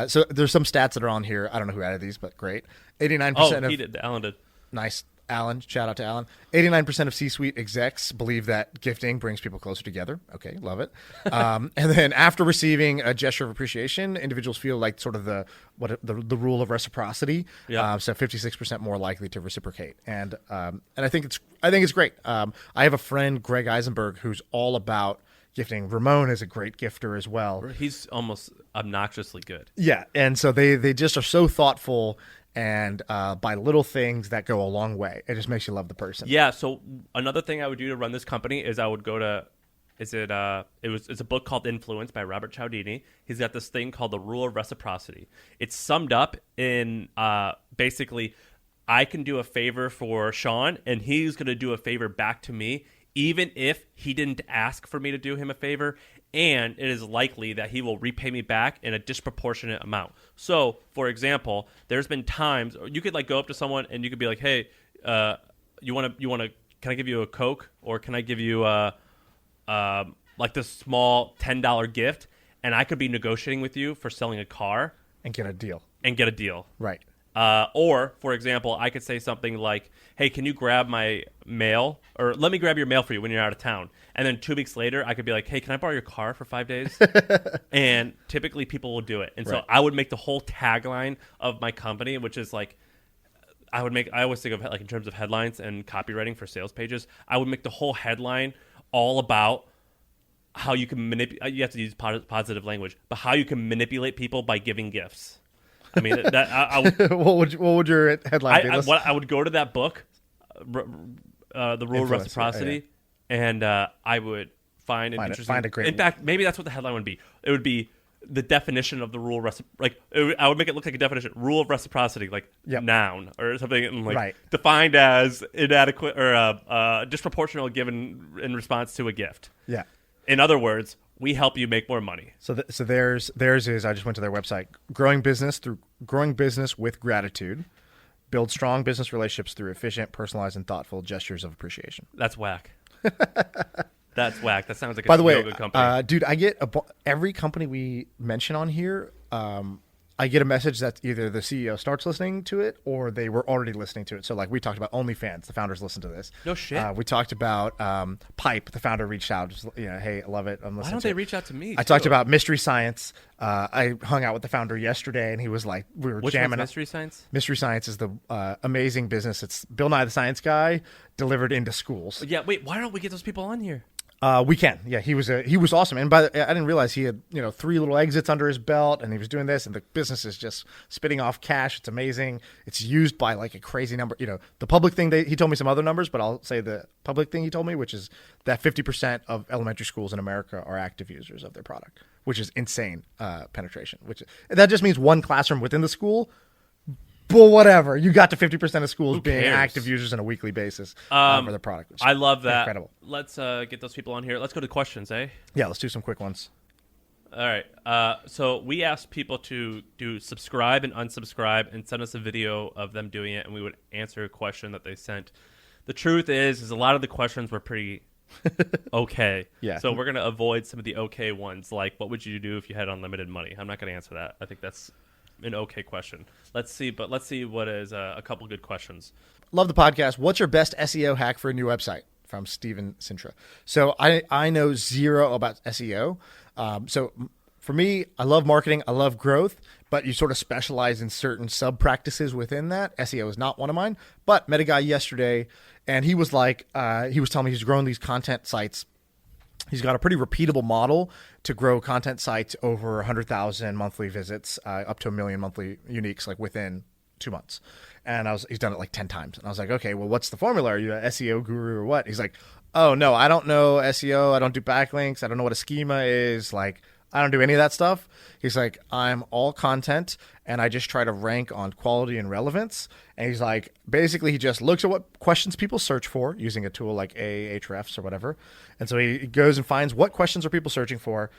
So there's some stats that are on here. I don't know who added these, but great. 89% Oh, of he did. Alan did. nice. Alan, shout out to Alan. 89% of C-suite execs believe that gifting brings people closer together. Okay, love it. And then after receiving a gesture of appreciation, individuals feel like sort of the rule of reciprocity. Yeah. So 56% more likely to reciprocate, and I think it's great. I have a friend, Greg Eisenberg, who's all about gifting. Ramon is a great gifter as well. He's almost obnoxiously good. Yeah, and so they just are so thoughtful. And by little things that go a long way. It just makes you love the person. Yeah. So another thing I would do to run this company is I would go to, it's a book called Influence by Robert Cialdini. He's got this thing called the Rule of Reciprocity. It's summed up in basically, I can do a favor for Sean, and he's going to do a favor back to me, even if he didn't ask for me to do him a favor. And it is likely that he will repay me back in a disproportionate amount. So, for example, there's been times you could like go up to someone and you could be like, "Hey, you want to? Can I give you a Coke, or can I give you like this small $10 gift?" And I could be negotiating with you for selling a car And get a deal. Right. Right. Or, for example, I could say something like, "Hey, can you grab my mail? Or let me grab your mail for you when you're out of town." And then 2 weeks later, I could be like, "Hey, can I borrow your car for 5 days?" And typically people will do it. And so Right. I would make the whole tagline of my company, which is like, I always think of like in terms of headlines and copywriting for sales pages, I would make the whole headline all about how you can manipulate. You have to use positive language, but how you can manipulate people by giving gifts. I mean, that I would, what would your headline be? I would go to that book, The Rule of Influence, Reciprocity, and I would find an interesting. find a great In fact, maybe that's what the headline would be. It would be the definition of the rule. I would make it look like a definition: rule of reciprocity, like Yep. noun or something, and like Right. defined as inadequate or disproportional given in response to a gift. Yeah. In other words, we help you make more money. So theirs is, I just went to their website, growing business with gratitude, build strong business relationships through efficient, personalized, and thoughtful gestures of appreciation. That's whack. That's whack. That sounds like a By the way, good company. dude, I get every company we mention on here, I get a message that either the CEO starts listening to it or they were already listening to it. So like we talked about OnlyFans, the founders listen to this. No shit. We talked about Pipe, the founder reached out, just, hey, I love it. I'm listening Why don't to they it. reach out to me? I talked about Mystery Science. I hung out with the founder yesterday, and he was like, we were Which jamming. one's Mystery Science? Mystery Science is the amazing business. It's Bill Nye the Science Guy delivered into schools. Yeah, wait. Why don't we get those people on here? We can. Yeah, he was awesome. And I didn't realize he had 3 little exits under his belt, and he was doing this, and the business is just spitting off cash. It's amazing. It's used by like a crazy number. The public thing he told me some other numbers, but I'll say the public thing he told me, which is that 50% of elementary schools in America are active users of their product, which is insane penetration. That just means one classroom within the school. But whatever, you got to 50% of schools being cares? active users on a weekly basis for the product. Which I love that. Incredible. Let's get those people on here. Let's go to questions, eh? Yeah, let's do some quick ones. All right. So we asked people to do subscribe and unsubscribe and send us a video of them doing it, and we would answer a question that they sent. The truth is a lot of the questions were pretty okay. Yeah. So we're going to avoid some of the okay ones, like what would you do if you had unlimited money? I'm not going to answer that. I think that's an okay question. Let's see what is a couple good questions. Love the podcast. What's your best SEO hack for a new website? From Steven Sintra. So I know zero about SEO. So for me, I love marketing. I love growth, but you sort of specialize in certain sub practices within that. SEO is not one of mine, but met a guy yesterday and he was like, he was telling me he's growing these content sites. He's got a pretty repeatable model to grow content sites over 100,000 monthly visits, up to 1 million monthly uniques, like within 2 months. And he's done it like 10 times. And I was like, okay, well, what's the formula? Are you an SEO guru or what? He's like, oh no, I don't know SEO. I don't do backlinks. I don't know what a schema is. Like, I don't do any of that stuff. He's like, I'm all content and I just try to rank on quality and relevance. And he's like, basically he just looks at what questions people search for using a tool like Ahrefs or whatever. And so he goes and finds what questions are people searching for,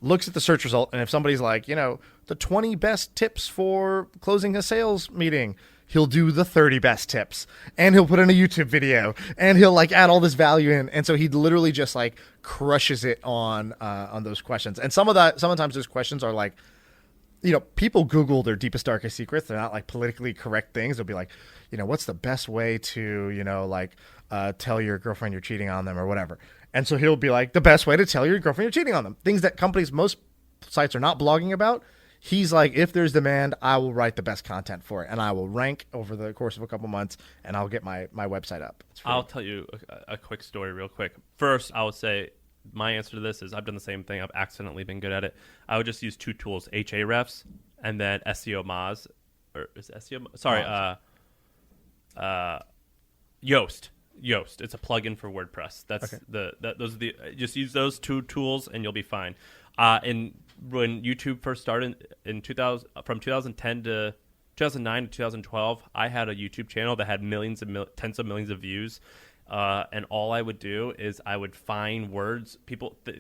looks at the search result, and if somebody's like, the 20 best tips for closing a sales meeting, he'll do the 30 best tips, and he'll put in a YouTube video, and he'll like add all this value in, and so he literally just like crushes it on those questions. And sometimes those questions are like, people Google their deepest, darkest secrets. They're not like politically correct things. They'll be like, what's the best way to, tell your girlfriend you're cheating on them or whatever. And so he'll be like, the best way to tell your girlfriend you're cheating on them. Things that most sites are not blogging about. He's like, if there's demand, I will write the best content for it, and I will rank over the course of a couple months, and I'll get my website up. I'll tell you a quick story real quick. First, I would say my answer to this is I've done the same thing. I've accidentally been good at it. I would just use 2 tools, Ahrefs and then SEO Moz. Or is it SEO? Sorry, Yoast. Yoast. It's a plugin for WordPress. That's those are the just use those 2 tools and you'll be fine. And when YouTube first started in 2000, from 2010 to 2009 to 2012, I had a YouTube channel that had tens of millions of views. And all I would do is I would find words,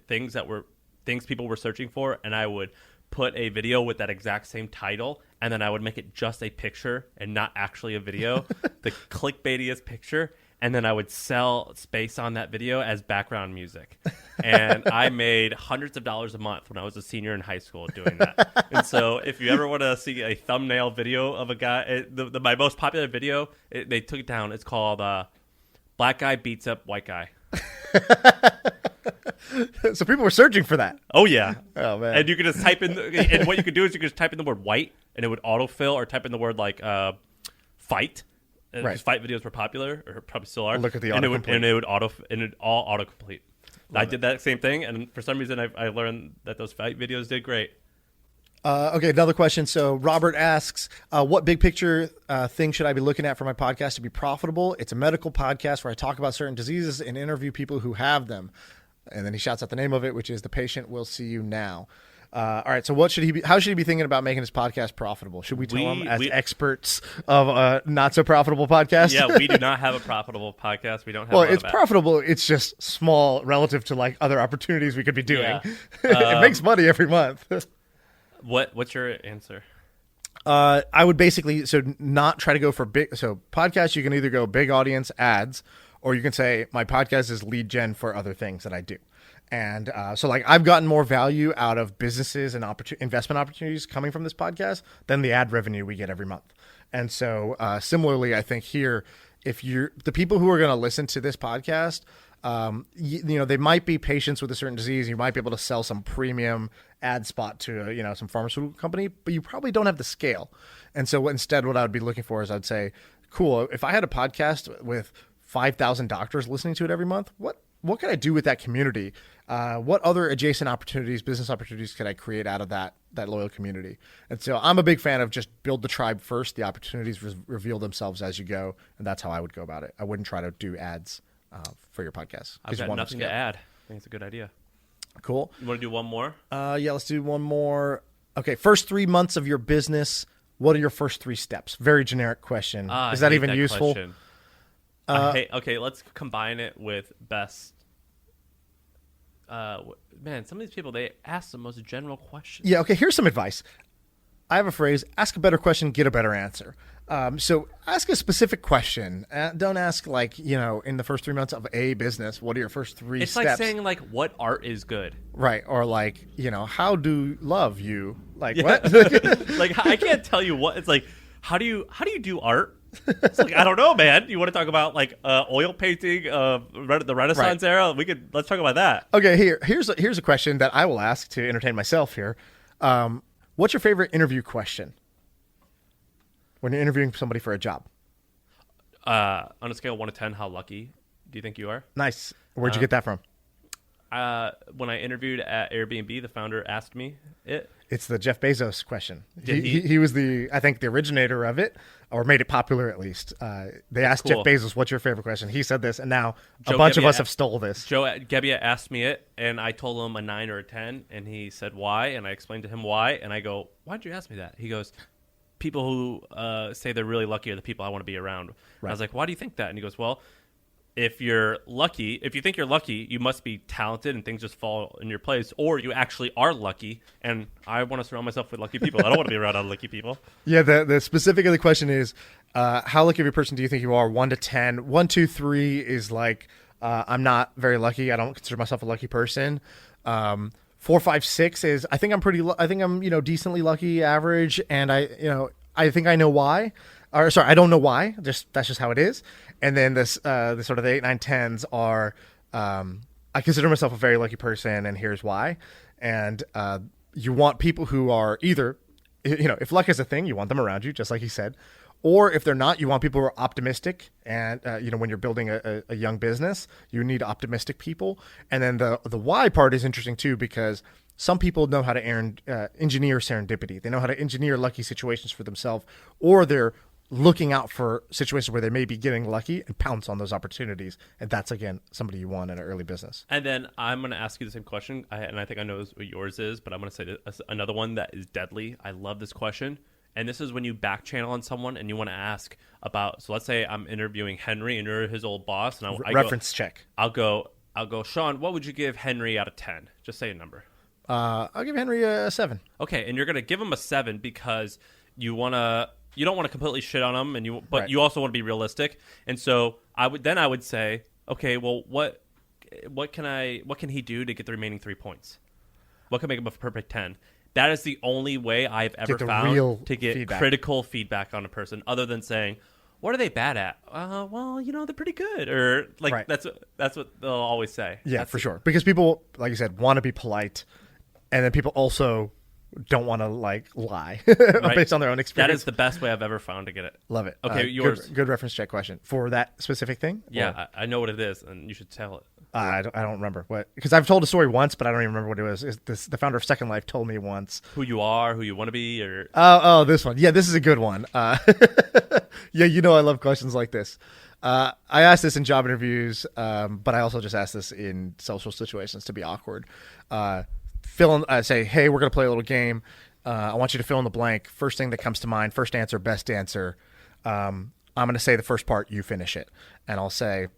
things people were searching for, and I would put a video with that exact same title, and then I would make it just a picture and not actually a video, the clickbaitiest picture, and then I would sell space on that video as background music. And I made hundreds of dollars a month when I was a senior in high school doing that. And so if you ever want to see a thumbnail video of a guy, my most popular video, they took it down. It's called Black Guy Beats Up White Guy. So people were searching for that. Oh, yeah. Oh, man. And you could just type in, and what you could do is you could just type in the word white, and it would autofill, or type in the word like fight. And Right. Fight videos were popular, or probably still are. Look at the autocomplete. And it would all autocomplete. I did it. that same thing, and for some reason I learned that those fight videos did great. Okay, another question. So Robert asks, what big picture thing should I be looking at for my podcast to be profitable? It's a medical podcast where I talk about certain diseases and interview people who have them. And then he shouts out the name of it, which is The Patient Will See You Now. All right, so how should he be thinking about making his podcast profitable? Should we tell him as experts of a not so profitable podcast? Yeah, we do not have a profitable podcast. We don't have. Well, it's profitable. It's just small relative to like other opportunities we could be doing. Yeah. It makes money every month. What's your answer? I would basically not try to go for big. So podcasts, you can either go big audience ads, or you can say my podcast is lead gen for other things that I do. And so like I've gotten more value out of businesses and investment opportunities coming from this podcast than the ad revenue we get every month. And so similarly, I think here, if the people who are going to listen to this podcast, they might be patients with a certain disease. You might be able to sell some premium ad spot to some pharmaceutical company, but you probably don't have the scale. And so instead, what I would be looking for is I'd say, cool, if I had a podcast with 5,000 doctors listening to it every month, what can I do with that community? What other adjacent opportunities, business opportunities could I create out of that loyal community? And so I'm a big fan of just build the tribe first. The opportunities reveal themselves as you go. And that's how I would go about it. I wouldn't try to do ads for your podcast. I've got nothing to add. I think it's a good idea. Cool. You want to do one more? Yeah, let's do one more. Okay, first 3 months of your business. What are your first 3 steps? Very generic question. Is that even useful? Okay, let's combine it with best. Man, some of these people, they ask the most general questions. Yeah, okay, here's some advice. I have a phrase, ask a better question, get a better answer. So ask a specific question. Don't ask in the first 3 months of a business, what are your first 3 steps? It's like saying what art is good. Right. Or how do love you? Like Yeah. what? Like I can't tell you what. It's like, how do you do art? It's like, I don't know, man. You want to talk about oil painting of the Renaissance era? Let's talk about that. Okay, here's a question that I will ask to entertain myself here. What's your favorite interview question when you're interviewing somebody for a job? On a scale of 1 to 10, how lucky do you think you are? Nice. Where'd you get that from? When I interviewed at Airbnb, the founder asked me it. It's the Jeff Bezos question. Did he? He was the originator of it, or made it popular at least. They asked cool. Jeff Bezos, "What's your favorite question?" He said this, and now a bunch of us have stole this. Joe Gebbia asked me it, and I told him a 9 or a 10, and he said why, and I explained to him why, and I go, "Why'd you ask me that?" He goes, "People who say they're really lucky are the people I want to be around." Right. I was like, "Why do you think that?" And he goes, "Well, if you're lucky, if you think you're lucky, you must be talented and things just fall in your place, or you actually are lucky. And I want to surround myself with lucky people. I don't want to be around unlucky people. Yeah, the specific of the question is, how lucky of a person do you think you are? 1 to 10. 1, 2, 3 is like, I'm not very lucky. I don't consider myself a lucky person. 4, 5, 6 is I think I'm decently lucky, average, and I think I know why. Or sorry, I don't know why. That's just how it is. And then the sort of the 8, 9, 10s are I consider myself a very lucky person, and here's why. And you want people who are either, if luck is a thing, you want them around you, just like he said. Or if they're not, you want people who are optimistic. And, when you're building a young business, you need optimistic people. And then the why part is interesting, too, because some people know how to engineer serendipity. They know how to engineer lucky situations for themselves, or they're looking out for situations where they may be getting lucky and pounce on those opportunities. And that's, again, somebody you want in an early business. And then I'm going to ask you the same question, and I think I know what yours is, but I'm going to say another one that is deadly. I love this question. And this is when you back channel on someone and you want to ask about, so let's say I'm interviewing Henry and you're his old boss. And check. I'll go, Sean, what would you give Henry out of 10? Just say a number. I'll give Henry a 7. Okay. And you're going to give him a 7 because you don't want to completely shit on him, but right. You also want to be realistic. And so I would say, okay, well, what can he do to get the remaining 3 points? What can make him a perfect 10? That is the only way I've ever found to get critical feedback on a person, other than saying, "What are they bad at?" Well, they're pretty good, or like right. that's what they'll always say. Yeah, for sure. Because people, like you said, want to be polite, and then people also don't want to lie right. based on their own experience. That is the best way I've ever found to get it. Love it. Okay, yours. Good reference check question for that specific thing. Yeah, I know what it is, and you should tell it. I don't remember what, because I've told a story once, but I don't even remember what it was. The founder of Second Life told me once who you are, who you want to be, or this one. Yeah, this is a good one. Yeah, I love questions like this. I asked this in job interviews, but I also just asked this in social situations to be awkward. Say, hey, we're gonna play a little game. I want you to fill in the blank. First thing that comes to mind. First answer, best answer. I'm gonna say the first part. You finish it, and I'll say.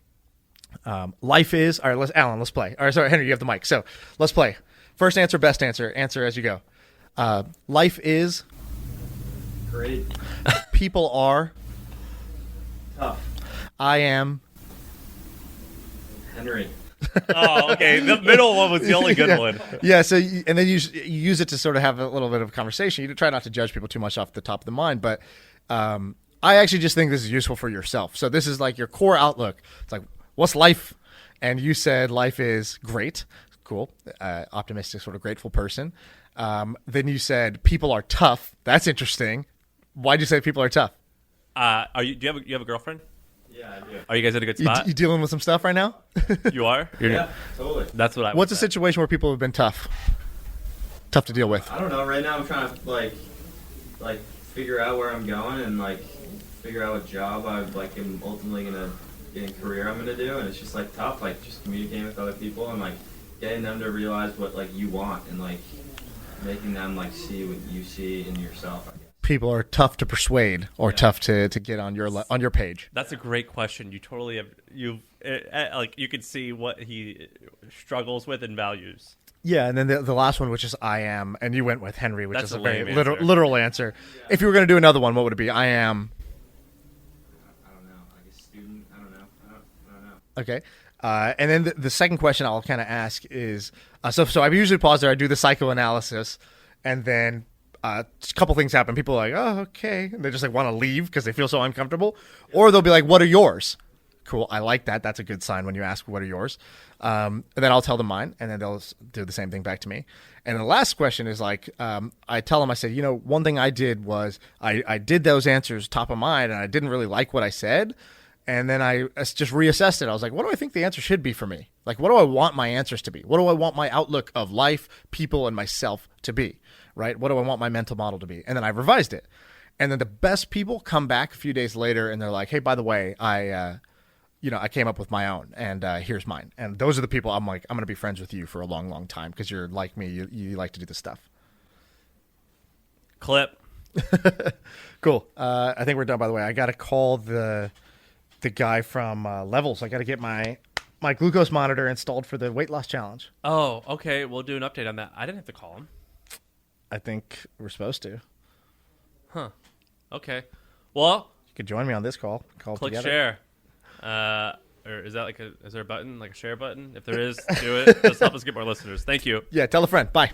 Life is all right. Alan, let's play. All right, sorry, Henry, you have the mic. So let's play. First answer, best answer. Answer as you go. Life is great. People are Tough. I am Henry. Oh, okay. The middle one was the only good one. Yeah. So and then you use it to sort of have a little bit of conversation. You try not to judge people too much off the top of the mind, but I actually just think this is useful for yourself. So this is like your core outlook. It's like, what's life? And you said life is great. Cool. Optimistic, sort of grateful person. Then you said people are tough. That's interesting. Why'd you say people are tough? Do you have a girlfriend? Yeah, I do. Are you guys at a good spot? You dealing with some stuff right now? You are? Yeah, totally. That's what I What's a situation where people have been tough? Tough to deal with. I don't know. Right now I'm trying to like figure out where I'm going and figure out what job am ultimately gonna get a career I'm gonna do, and it's just tough, just communicating with other people and getting them to realize what you want and making them see what you see in yourself. I guess. People are tough to persuade or tough to get on your page. That's a great question. You totally have you could see what he struggles with and values. Yeah, and then the last one, which is I am, and you went with Henry, which That's is a a very lame answer. literal answer. Yeah. If you were going to do another one, what would it be? I am. I don't know. Like a student. I don't know. Okay. And then the second question I'll kind of ask is, so I usually pause there. I do the psychoanalysis, and then a couple things happen. People are like, oh, okay. And they just want to leave because they feel so uncomfortable. Or they'll be like, what are yours? Cool. I like that. That's a good sign when you ask, what are yours? And then I'll tell them mine, and then they'll do the same thing back to me. And the last question is I tell them, I said, one thing I did was I did those answers top of mind, and I didn't really like what I said. And then I just reassessed it. I was like, what do I think the answer should be for me? What do I want my answers to be? What do I want my outlook of life, people, and myself to be? Right? What do I want my mental model to be? And then I revised it. And then the best people come back a few days later, and they're like, hey, by the way, I came up with my own, and here's mine. And those are the people I'm like, I'm going to be friends with you for a long, long time because you're like me. You like to do this stuff. Clip. Cool. I think we're done, by the way. I got to call the the guy from Levels. I got to get my glucose monitor installed for the weight loss challenge. Oh, okay. We'll do an update on that. I didn't have to call him. I think we're supposed to. Huh. Okay. Well, You could join me on this call. Call click together. share. Or is that is there a button, like a share button? If there is, do it. Let's help us get more listeners. Thank you. Yeah, tell a friend. Bye.